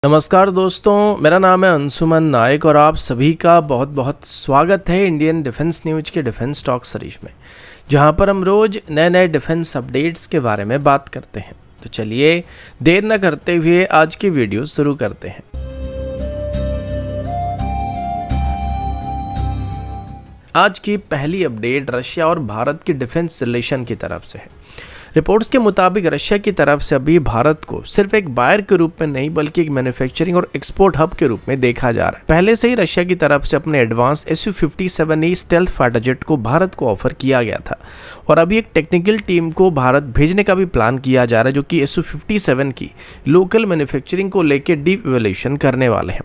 नमस्कार दोस्तों, मेरा नाम है अंशुमन नायक और आप सभी का बहुत बहुत स्वागत है इंडियन डिफेंस न्यूज के डिफेंस टॉक सीरीज में, जहां पर हम रोज नए नए डिफेंस अपडेट्स के बारे में बात करते हैं। तो चलिए देर न करते हुए आज की वीडियो शुरू करते हैं। आज की पहली अपडेट रशिया और भारत की डिफेंस रिलेशन की तरफ से है। रिपोर्ट्स के मुताबिक रशिया की तरफ से अभी भारत को सिर्फ एक बायर के रूप में नहीं बल्कि एक मैन्युफैक्चरिंग और एक्सपोर्ट हब के रूप में देखा जा रहा है। पहले से ही रशिया की तरफ से अपने advance Su-57E stealth fighter jet को भारत को ऑफर किया गया था और अभी एक टेक्निकल टीम को भारत भेजने का भी प्लान किया जा रहा है, जो कि Su-57 की लोकल मैन्युफैक्चरिंग को लेकर डीप इवैल्यूएशन करने वाले हैं।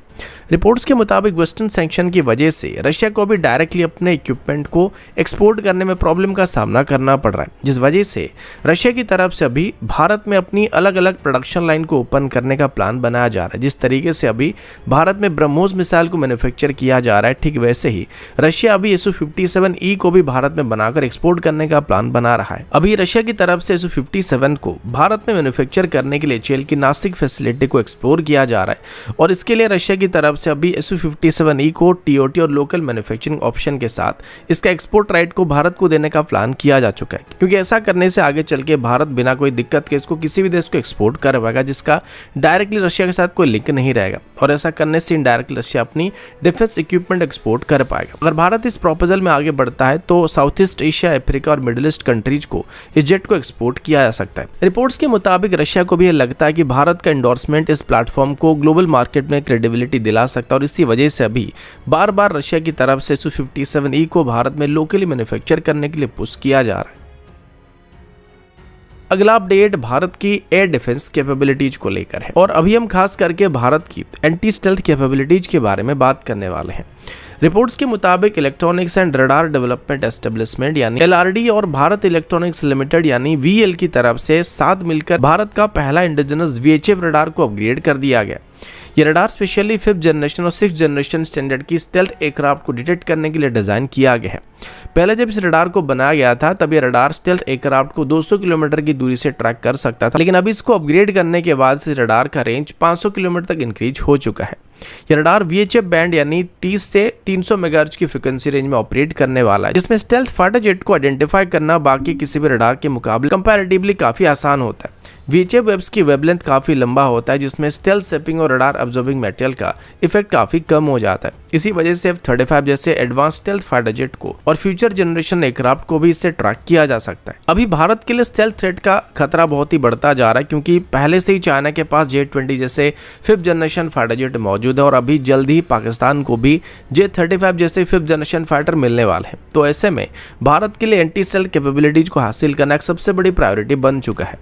रिपोर्ट्स के मुताबिक वेस्टर्न सैंक्शन की वजह से रशिया को भी डायरेक्टली अपने इक्विपमेंट को एक्सपोर्ट करने में प्रॉब्लम का सामना करना पड़ रहा है, जिस वजह से रशिया की तरफ से अभी भारत में अपनी अलग अलग प्रोडक्शन लाइन को ओपन करने का प्लान बनाया जा रहा है। जिस तरीके से अभी भारत में ब्रह्मोस मिसाइल को मैन्युफैक्चर किया जा रहा है, ठीक वैसे ही रशिया अभी Su-57E को भी भारत में बनाकर एक्सपोर्ट करने का प्लान बना रहा है। अभी रशिया की तरफ से Su-57 को भारत में मैन्युफैक्चर करने के लिए चेल की नासिक फैसिलिटी को एक्सप्लोर किया जा रहा है और इसके लिए रशिया की तरफ से अभी Su-57E को TOT और लोकल मैन्युफैक्चरिंग ऑप्शन के साथ इसका एक्सपोर्ट राइट को भारत को देने का प्लान किया जा चुका है, क्योंकि ऐसा करने से आगे चल के भारत बिना कोई दिक्कत के इसको किसी भी देश को एक्सपोर्ट कर पाएगा जिसका डायरेक्टली रशिया के साथ कोई लिंक नहीं रहेगा और ऐसा करने से इनडायरेक्टली रशिया अपनी डिफेंस इक्विपमेंट एक्सपोर्ट कर पाएगा। अगर भारत इस प्रपोजल में आगे बढ़ता है तो साउथ ईस्ट एशिया, अफ्रीका और मिडिल ईस्ट कंट्रीज को इस जेट को एक्सपोर्ट किया जा सकता है। रिपोर्ट्स के मुताबिक रशिया को भी यह लगता है कि भारत का एंडोर्समेंट इस प्लेटफॉर्म को ग्लोबल मार्केट में क्रेडिबिलिटी दिला सकता है और इसी वजह से अभी बार बार रशिया की तरफ से Su-57E को भारत में लोकली मैन्युफैक्चर करने के लिए पुश किया जा रहा है। अगला अपडेट भारत की एयर डिफेंस कैपेबिलिटीज को लेकर है और अभी हम खास करके भारत की एंटी स्टेल्थ कैपेबिलिटीज के बारे में बात करने वाले हैं। रिपोर्ट्स के मुताबिक electronics and radar development establishment यानी LRD और भारत इलेक्ट्रॉनिक्स लिमिटेड यानी VL की तरफ से साथ मिलकर भारत का पहला इंडिजिनस VHF रडार को अपग्रेड कर दिया गया। ये रडार स्पेशली 5th जनरेशन और 6th जनरेशन स्टैंडर्ड की स्टेल्थ एयरक्राफ्ट को डिटेक्ट करने के लिए डिजाइन किया गया है। पहले जब इस रडार को बनाया गया था तब ये रडार स्टेल्थ एयरक्राफ्ट को 200 किलोमीटर की दूरी से ट्रैक कर सकता था, लेकिन अभी इसको अपग्रेड करने के बाद इस रडार का रेंज 500 किलोमीटर तक इंक्रीज हो चुका है। ये रडार VHF बैंड यानी 30 से 300 मेगाहर्ट्ज की फ्रीक्वेंसी रेंज में ऑपरेट करने वाला है, जिसमें स्टेल्थ फाइटर जेट को आइडेंटिफाई करना बाकी किसी भी रडार के मुकाबले कंपैरेटिवली काफी आसान होता है। VHF वेब्स की वेवलेंथ काफी लंबा होता है, जिसमें स्टेल्थ सेपिंग और रडार अब्जॉर्बिंग मटेरियल का इफेक्ट काफी कम हो जाता है। इसी वजह से F-35 जैसे एडवांस स्टेल्थ फाइटर जेट को और फ्यूचर जनरेशन एयरक्राफ्ट को भी इससे ट्रैक किया जा सकता है। अभी भारत के लिए स्टेल्थ थ्रेट का खतरा बहुत ही बढ़ता जा रहा है, क्योंकि पहले से ही चाइना के पास J-20 जैसे 5th जनरेशन फाइटर जेट मौजूद है और अभी जल्द ही पाकिस्तान को भी J-35 जैसे 5th जनरेशन फाइटर मिलने वाले हैं। तो ऐसे में भारत के लिए एंटी स्टेल्थ कैपेबिलिटीज को हासिल करना एक सबसे बड़ी प्रायोरिटी बन चुका है।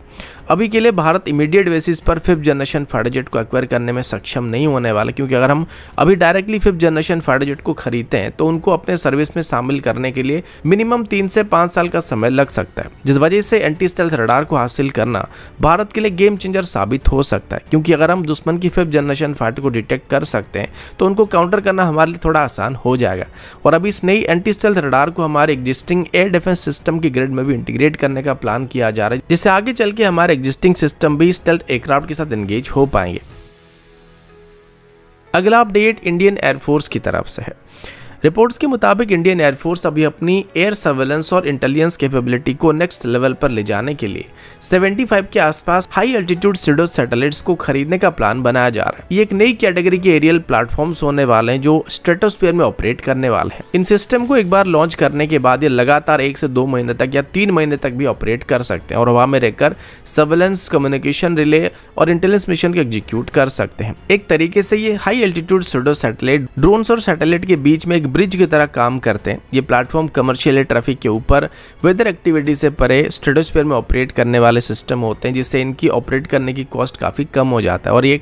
अभी के लिए भारत इमीडिएट बेसिस पर 5th जनरेशन फाइटर जेट को एक्वायर करने में सक्षम नहीं होने वाला, क्योंकि अगर हम अभी directly 5th generation fighter jet को खरीदते हैं तो उनको अपने सर्विस में शामिल करने के लिए मिनिमम 3 से 5 साल का समय लग सकता है, जिस वजह से एंटी स्टेल्थ रडार को हासिल करना भारत के लिए गेम चेंजर साबित हो सकता है। क्योंकि अगर हम दुश्मन की 5th जनरेशन फाइटर को डिटेक्ट कर सकते हैं तो उनको काउंटर करना हमारे लिए थोड़ा आसान हो जाएगा और अभी इस नई एंटी स्टेल्थ रडार को हमारे एग्जिस्टिंग एयर डिफेंस सिस्टम की ग्रिड में भी इंटीग्रेट करने का प्लान किया जा रहा है, जिससे आगे चल के हमारे एग्जिस्टिंग सिस्टम भी स्टेल्थ एयरक्राफ्ट के साथ एंगेज हो पाएंगे। अगला अपडेट इंडियन एयरफोर्स की तरफ से है। रिपोर्ट्स के मुताबिक इंडियन एयरफोर्स अभी अपनी एयर सर्वेलेंस और इंटेलिजेंस कैपेबिलिटी को नेक्स्ट लेवल पर ले जाने के लिए 75 के आसपास हाई एल्टीट्यूड सीडो सैटेलाइट्स को खरीदने का प्लान बनाया जा रहा है। ये एक नई कैटेगरी के एरियल प्लेटफॉर्म्स होने वाले हैं जो स्ट्रेटोस्फीयर में ऑपरेट करने वाले हैं। इन सिस्टम को एक बार लॉन्च करने के बाद ये लगातार 1 से 2 महीने तक या 3 महीने तक भी ऑपरेट कर सकते हैं और हवा में रहकर सर्वेलेंस, कम्युनिकेशन, रिले और इंटेलिजेंस मिशन को एग्जीक्यूट कर सकते हैं। एक तरीके से ये high altitude pseudo satellite drones और सैटेलाइट के बीच में एक ब्रिज की तरह काम करते हैं। ये प्लेटफॉर्म कमर्शियल एयर ट्रैफिक के ऊपर वेदर एक्टिविटी से परे स्ट्रेटोस्फीयर में ऑपरेट करने वाले सिस्टम होते हैं, जिससे इनकी ऑपरेट करने की कॉस्ट काफ़ी कम हो जाता है और ये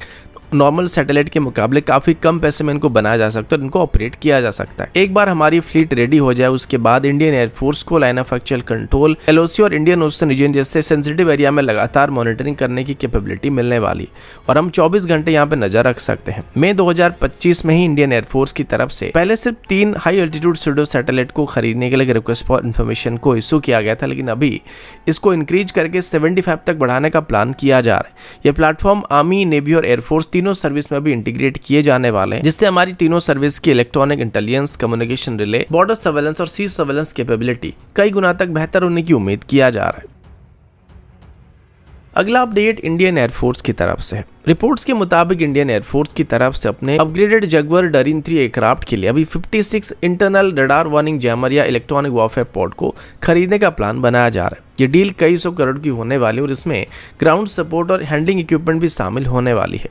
नॉर्मल सैटेलाइट के मुकाबले काफ़ी कम पैसे में इनको बनाया जा सकता है और इनको ऑपरेट किया जा सकता है। एक बार हमारी फ्लीट रेडी हो जाए उसके बाद इंडियन एयरफोर्स को line of actual control, LOC और इंडियन ओशन रीजन जैसे सेंसिटिव एरिया में लगातार मॉनिटरिंग करने की कैपेबिलिटी मिलने वाली और हम 24 घंटे यहाँ पे नजर रख सकते हैं। मई 2025 में ही इंडियन एयरफोर्स की तरफ से पहले सिर्फ 3 हाई एल्टीट्यूड सीडो सैटेलाइट को खरीदने के लिए रिक्वेस्ट फॉर इन्फॉर्मेशन को इशू किया गया था, लेकिन अभी इसको इंक्रीज करके 75 तक बढ़ाने का प्लान किया जा रहा है। यह प्लेटफॉर्म आर्मी, नेवी और एयरफोर्स तीनों सर्विस में भी इंटीग्रेट किए जाने वाले हैं, जिससे हमारी तीनों सर्विस की electronic intelligence, communication relay, border surveillance और सी सर्वेलेंस कैपेबिलिटी कई गुना तक बेहतर होने की उम्मीद किया जा रहा है। अगला अपडेट इंडियन एयरफोर्स की तरफ से है। रिपोर्ट्स के मुताबिक इंडियन एयरफोर्स की तरफ से अपने अपग्रेडेड जगुआर डरीन 3 एयरक्राफ्ट के लिए अभी 56 इंटरनल रडार वार्निंग जैमर या इलेक्ट्रॉनिक वॉरफेयर पॉड को खरीदने का प्लान बनाया जा रहा है। ये डील कई सौ करोड़ की होने वाली है और इसमें ग्राउंड सपोर्ट और हैंडलिंग इक्विपमेंट भी शामिल होने वाली है।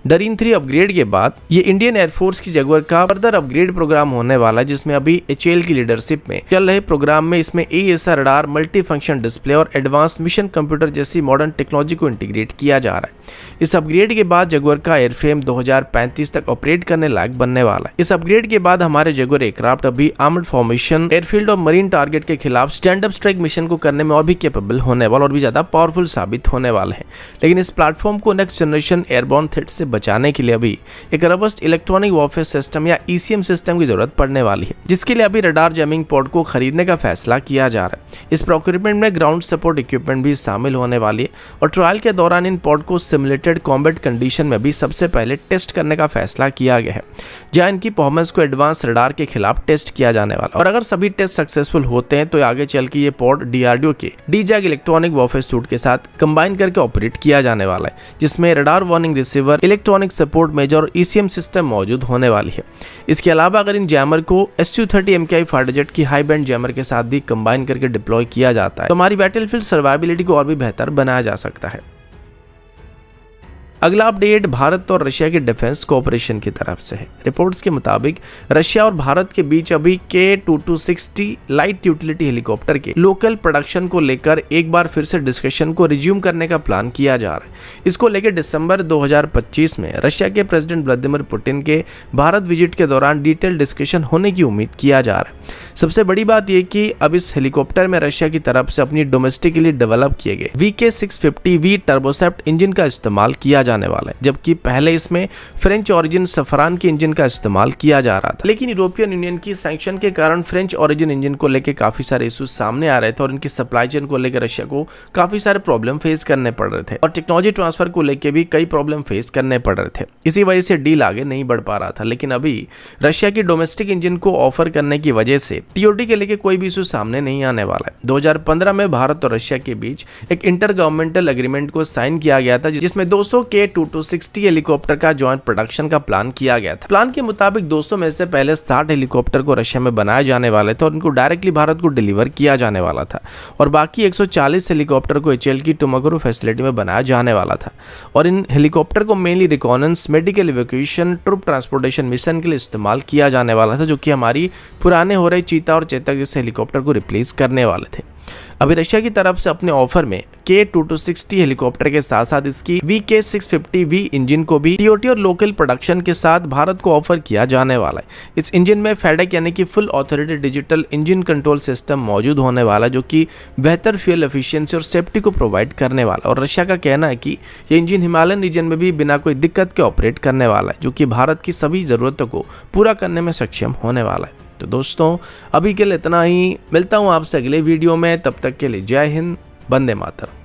डरीन 3 अपग्रेड के बाद ये इंडियन एयरफोर्स की जगुआर का फर्दर अपग्रेड प्रोग्राम होने वाला है, जिसमें अभी HAL की लीडरशिप में चल रहे प्रोग्राम में इसमें AESA radar, multi function display और एडवांस मिशन कंप्यूटर जैसी मॉडर्न टेक्नोलॉजी को इंटीग्रेट किया जा रहा है। इस अपग्रेड के बाद जगुआर का एयरफ्रेम 2035 तक ऑपरेट करने लायक बनने वाला है। इस अपग्रेड के बाद हमारे जगुआर एयरक्राफ्ट अभी आर्मड फॉर्मेशन, एयरफील्ड और मरीन टारगेट के खिलाफ स्टैंड अप स्ट्राइक मिशन को करने में और भी कैपेबल होने वाला और भी ज्यादा पावरफुल साबित होने वाले हैं। लेकिन इस प्लेटफॉर्म को नेक्स्ट जनरेशन एयरबॉर्न थ्रेट से बचाने के लिए अभी एक रोबस्ट इलेक्ट्रॉनिक वॉरफेयर सिस्टम या ECM सिस्टम की जरूरत पड़ने वाली है, जिसके लिए अभी रडार जैमिंग पॉड को खरीदने का फैसला किया जा रहा है। इस प्रोक्योरमेंट में ग्राउंड सपोर्ट इक्विपमेंट भी शामिल होने वाली है और ट्रायल के दौरान इन पॉड को सिमुलेटेड कॉम्बैट कंडीशन में भी सबसे पहले टेस्ट करने का फैसला किया गया है, जहां इनकी परफॉर्मेंस को एडवांस रडार के खिलाफ टेस्ट किया जाने वाला। और अगर सभी टेस्ट सक्सेसफुल होते हैं तो आगे चल के ये पॉड DRDO के DJAG इलेक्ट्रॉनिक वॉरफेयर सूट के साथ कंबाइन करके ऑपरेट किया जाने वाला है, जिसमें radar warning receiver, electronic support measure और ECM सिस्टम मौजूद होने वाली है। इसके अलावा अगर इन जैमर को Su-30 MKI फाइटर जेट की हाई बैंड जैमर के साथ भी कंबाइन करके डिप्लॉय किया जाता है तो हमारी बैटलफील्ड सर्वाइबिलिटी को और भी बेहतर बनाया जा सकता है। अगला अपडेट भारत और रशिया के डिफेंस कोऑपरेशन की तरफ से है। रिपोर्ट्स के मुताबिक रशिया और भारत के बीच अभी K-2260 लाइट यूटिलिटी हेलीकॉप्टर के लोकल प्रोडक्शन को लेकर एक बार फिर से डिस्कशन को रिज्यूम करने का प्लान किया जा रहा है। इसको लेकर दिसंबर 2025 में रशिया के प्रेसिडेंट व्लादिमीर पुतिन के भारत विजिट के दौरान डिटेल डिस्कशन होने की उम्मीद किया जा रहा है। सबसे बड़ी बात यह कि अब इस हेलीकॉप्टर में रशिया की तरफ से अपनी डोमेस्टिकली डेवलप किए गए VK-650V टर्बोसेप्ट इंजन का इस्तेमाल किया जाने वाला है, जबकि पहले इसमें फ्रेंच ओरिजिन सफरान के इंजन का इस्तेमाल किया जा रहा था। लेकिन यूरोपियन यूनियन की सैंक्शन के कारण फ्रेंच ओरिजिन इंजन को लेकर काफी सारे इश्यूज सामने आ रहे थे और इनकी सप्लाई चेन को लेकर रशिया को काफी सारे प्रॉब्लम फेस करने पड़ रहे थे और टेक्नोलॉजी ट्रांसफर को लेकर भी कई प्रॉब्लम फेस करने पड़ रहे थे। इसी वजह से डील आगे नहीं बढ़ पा रहा था। लेकिन अभी रशिया की डोमेस्टिक इंजन को ऑफर करने की वजह से TOT के लेके कोई भी इशू सामने नहीं आने वाला है। 2015 में भारत और रशिया के बीच एक इंटर गवर्नमेंटल एग्रीमेंट को साइन किया गया था, जिसमें 200 K-2260 हेलीकॉप्टर का जॉइंट प्रोडक्शन का प्लान किया गया था। प्लान के मुताबिक 200 में से पहले 60 हेलीकॉप्टर को रशिया में बनाए जाने वाले थे और उनको डायरेक्टली भारत को डिलीवर किया जाने वाला था और बाकी 140 हेलीकॉप्टर को HAL की टुमाकुरू फैसिलिटी में बनाया जाने वाला था। और इन हेलीकॉप्टर को mainly reconnaissance, medical evacuation, troop transportation mission के लिए इस्तेमाल किया जाने वाला था, जो कि हमारी पुराने हो रहे चीता और चेतक जैसे हेलीकॉप्टर को रिप्लेस करने वाले थे। अभी रशिया की तरफ से अपने ऑफर में K-2260 हेलीकॉप्टर के साथ साथ इसकी VK-650V इंजन को भी TOT और लोकल प्रोडक्शन के साथ भारत को ऑफर किया जाने वाला है। इस इंजन में FADEC यानी कि full authorated digital engine control system मौजूद होने वाला है, जो कि बेहतर फ्यूल एफिशिएंसी और सेफ्टी को प्रोवाइड करने वाला है। और रशिया का कहना है कि ये इंजन हिमालयन रीजन में भी बिना कोई दिक्कत के ऑपरेट करने वाला है, जो कि भारत की सभी जरूरतों को पूरा करने में सक्षम होने वाला है। तो दोस्तों अभी के लिए इतना ही, मिलता हूँ आपसे अगले वीडियो में। तब तक के लिए जय हिंद, वंदे मातरम।